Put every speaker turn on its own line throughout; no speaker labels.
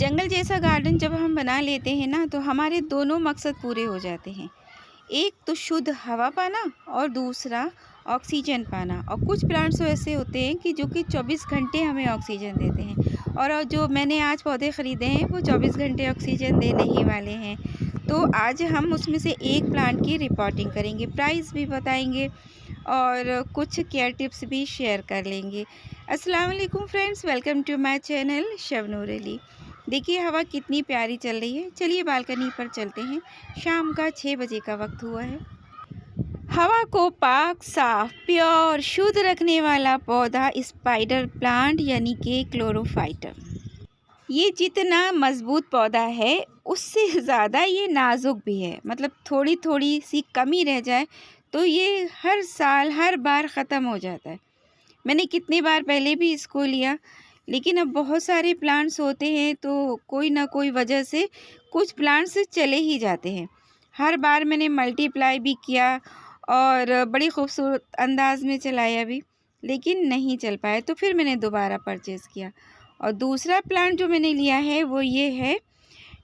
जंगल जैसा गार्डन जब हम बना लेते हैं ना, तो हमारे दोनों मकसद पूरे हो जाते हैं। एक तो शुद्ध हवा पाना और दूसरा ऑक्सीजन पाना। और कुछ प्लांट्स तो ऐसे होते हैं कि जो कि 24 घंटे हमें ऑक्सीजन देते हैं, और जो मैंने आज पौधे ख़रीदे हैं वो 24 घंटे ऑक्सीजन देने ही वाले हैं। तो आज हम उसमें से एक प्लांट की रिपोर्टिंग करेंगे, प्राइस भी बताएंगे और कुछ केयर टिप्स भी शेयर कर लेंगे। अस्सलाम वालेकुम friends, welcome to my channel Shabnoor Ali. देखिए हवा कितनी प्यारी चल रही है। चलिए बालकनी पर चलते हैं। शाम का 6 बजे का वक्त हुआ है। हवा को पाक, साफ, प्योर, शुद्ध रखने वाला पौधा स्पाइडर प्लांट यानी कि क्लोरोफाइटम। ये जितना मजबूत पौधा है उससे ज़्यादा ये नाजुक भी है। मतलब थोड़ी थोड़ी सी कमी रह जाए तो ये हर साल हर बार ख़त्म हो जाता है। मैंने कितनी बार पहले भी इसको लिया, लेकिन अब बहुत सारे प्लांट्स होते हैं तो कोई ना कोई वजह से कुछ प्लांट्स चले ही जाते हैं। हर बार मैंने मल्टीप्लाई भी किया और बड़ी खूबसूरत अंदाज में चलाया भी, लेकिन नहीं चल पाया। तो फिर मैंने दोबारा परचेज़ किया। और दूसरा प्लांट जो मैंने लिया है वो ये है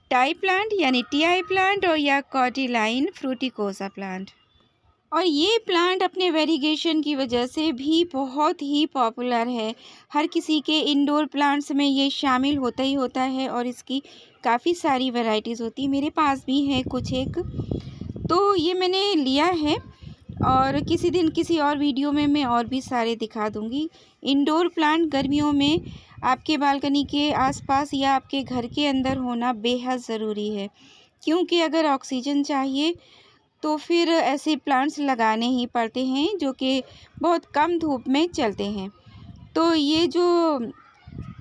टाई प्लांट यानी टीआई प्लांट और या कॉटिलाइन फ्रूटिकोसा प्लांट। और ये प्लांट अपने वेरिगेशन की वजह से भी बहुत ही पॉपुलर है। हर किसी के इंडोर प्लांट्स में ये शामिल होता ही होता है और इसकी काफ़ी सारी वैरायटीज़ होती है। मेरे पास भी है कुछ एक, तो ये मैंने लिया है और किसी दिन किसी और वीडियो में मैं और भी सारे दिखा दूँगी। इंडोर प्लांट गर्मियों में आपके बालकनी के आसपास या आपके घर के अंदर होना बेहद ज़रूरी है, क्योंकि अगर ऑक्सीजन चाहिए तो फिर ऐसे प्लांट्स लगाने ही पड़ते हैं जो कि बहुत कम धूप में चलते हैं। तो ये जो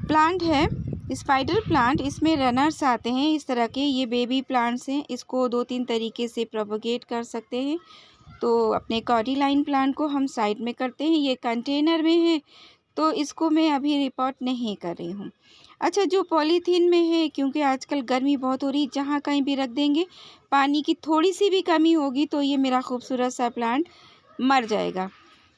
प्लांट है स्पाइडर प्लांट, इसमें रनर्स आते हैं इस तरह के। ये बेबी प्लांट्स हैं, इसको 2-3 तरीके से प्रोपोगेट कर सकते हैं। तो अपने कॉर्डिलाइन प्लांट को हम साइड में करते हैं। ये कंटेनर में है तो इसको मैं अभी रिपोर्ट नहीं कर रही हूँ। अच्छा, जो पॉलीथीन में है, क्योंकि आजकल गर्मी बहुत हो रही, जहाँ कहीं भी रख देंगे पानी की थोड़ी सी भी कमी होगी तो ये मेरा खूबसूरत सा प्लांट मर जाएगा।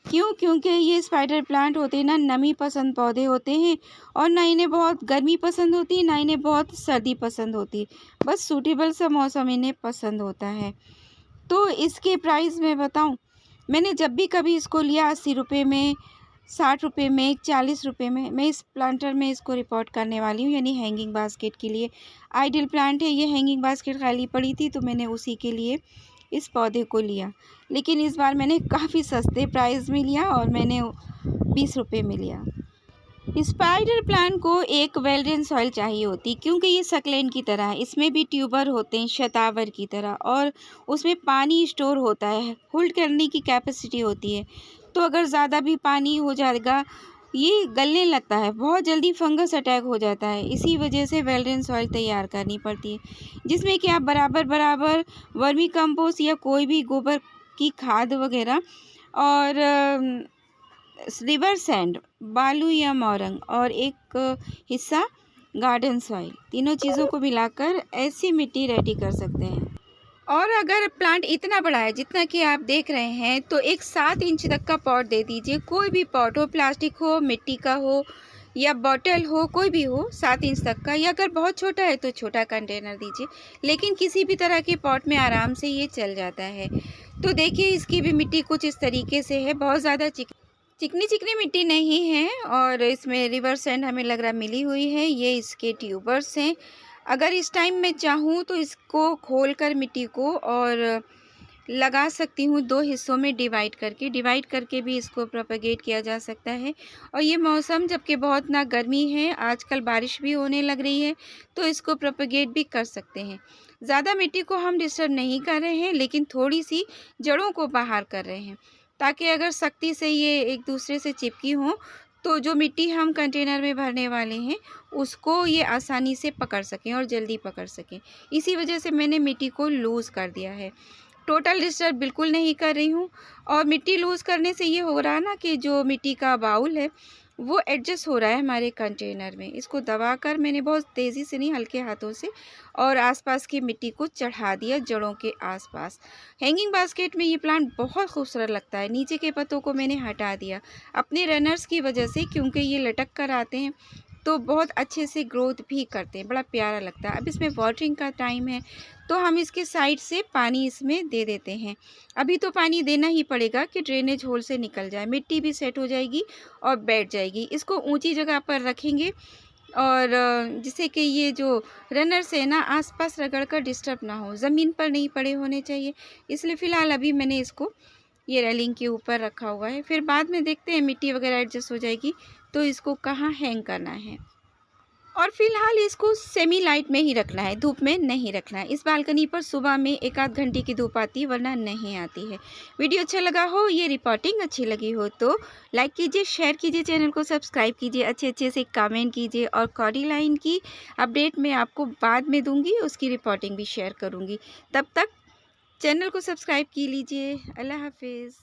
क्यों? क्योंकि ये स्पाइडर प्लांट होते हैं ना, नमी पसंद पौधे होते हैं और ना इन्हें बहुत गर्मी पसंद होती, ना इन्हें बहुत सर्दी पसंद होती। बस सूटेबल सा मौसम इन्हें पसंद होता है। तो इसके प्राइस मैं बताऊं, मैंने जब भी कभी इसको लिया 80 रुपये में, 60 रुपये में, 40 रुपये में। मैं इस प्लांटर में इसको रिपोर्ट करने वाली हूँ, यानी हैंगिंग बास्केट के लिए। आइडियल प्लांट है ये। हैंगिंग बास्केट खाली पड़ी थी तो मैंने उसी के लिए इस पौधे को लिया, लेकिन इस बार मैंने काफ़ी सस्ते प्राइस में लिया और मैंने 20 रुपये में लिया। स्पाइडर प्लांट को एक वेल ड्रेन सॉइल चाहिए होती, क्योंकि ये सक्लेंट की तरह है। इसमें भी ट्यूबर होते हैं शतावर की तरह, और उसमें पानी स्टोर होता है, होल्ड करने की कैपेसिटी होती है। तो अगर ज़्यादा भी पानी हो जाएगा ये गलने लगता है, बहुत जल्दी फंगस अटैक हो जाता है। इसी वजह से वेल ड्रेन सॉइल तैयार करनी पड़ती है, जिसमें कि आप बराबर बराबर वर्मी कंपोस्ट या कोई भी गोबर की खाद वगैरह और रिवर सैंड, बालू या मोरंग और एक हिस्सा गार्डन सॉइल, तीनों चीज़ों को मिलाकर ऐसी मिट्टी रेडी कर सकते हैं। और अगर प्लांट इतना बड़ा है जितना कि आप देख रहे हैं तो एक 7 इंच तक का पॉट दे दीजिए। कोई भी पॉट हो, प्लास्टिक हो, मिट्टी का हो या बॉटल हो, कोई भी हो 7 इंच तक का। या अगर बहुत छोटा है तो छोटा कंटेनर दीजिए, लेकिन किसी भी तरह के पॉट में आराम से ये चल जाता है। तो देखिए इसकी भी मिट्टी कुछ इस तरीके से है, बहुत ज़्यादा चिकनी चिकनी मिट्टी नहीं है और इसमें रिवर सैंड हमें लग रहा मिली हुई है। ये इसके ट्यूबर्स हैं। अगर इस टाइम मैं चाहूँ तो इसको खोलकर मिट्टी को और लगा सकती हूँ, 2 हिस्सों में डिवाइड करके भी इसको प्रोपेगेट किया जा सकता है। और ये मौसम जबकि बहुत ना गर्मी है, आजकल बारिश भी होने लग रही है, तो इसको प्रोपेगेट भी कर सकते हैं। ज़्यादा मिट्टी को हम डिस्टर्ब नहीं कर रहे हैं, लेकिन थोड़ी सी जड़ों को बाहर कर रहे हैं, ताकि अगर सख्ती से ये एक दूसरे से चिपकी हों तो जो मिट्टी हम कंटेनर में भरने वाले हैं उसको ये आसानी से पकड़ सकें और जल्दी पकड़ सकें। इसी वजह से मैंने मिट्टी को लूज़ कर दिया है। टोटल डिस्टर्ब बिल्कुल नहीं कर रही हूँ। और मिट्टी लूज़ करने से ये हो रहा है ना कि जो मिट्टी का बाउल है वो एडजस्ट हो रहा है हमारे कंटेनर में। इसको दबाकर मैंने बहुत तेज़ी से नहीं, हल्के हाथों से, और आसपास की मिट्टी को चढ़ा दिया जड़ों के आसपास। हैंगिंग बास्केट में ये प्लांट बहुत खूबसूरत लगता है। नीचे के पत्तों को मैंने हटा दिया अपने रनर्स की वजह से, क्योंकि ये लटक कर आते हैं तो बहुत अच्छे से ग्रोथ भी करते हैं, बड़ा प्यारा लगता है। अब इसमें वाटरिंग का टाइम है तो हम इसके साइड से पानी इसमें दे देते हैं। अभी तो पानी देना ही पड़ेगा कि ड्रेनेज होल से निकल जाए, मिट्टी भी सेट हो जाएगी और बैठ जाएगी। इसको ऊंची जगह पर रखेंगे और जिससे कि ये जो रनर्स है ना आसपास रगड़ कर डिस्टर्ब ना हो, ज़मीन पर नहीं पड़े होने चाहिए। इसलिए फ़िलहाल अभी मैंने इसको ये रेलिंग के ऊपर रखा हुआ है। फिर बाद में देखते हैं मिट्टी वगैरह एडजस्ट हो जाएगी तो इसको कहाँ हैंग करना है। और फिलहाल इसको सेमी लाइट में ही रखना है, धूप में नहीं रखना है। इस बालकनी पर सुबह में 1 आध घंटे की धूप आती है, वरना नहीं आती है। वीडियो अच्छा लगा हो, ये रिपोर्टिंग अच्छी लगी हो तो लाइक कीजिए, शेयर कीजिए, चैनल को सब्सक्राइब कीजिए, अच्छे से कमेंट कीजिए। और कॉरी लाइन की अपडेट मैं आपको बाद में दूंगी, उसकी रिपोर्टिंग भी शेयर करूँगी। तब तक चैनल को सब्सक्राइब की लीजिए। अल्लाह हाफिज़।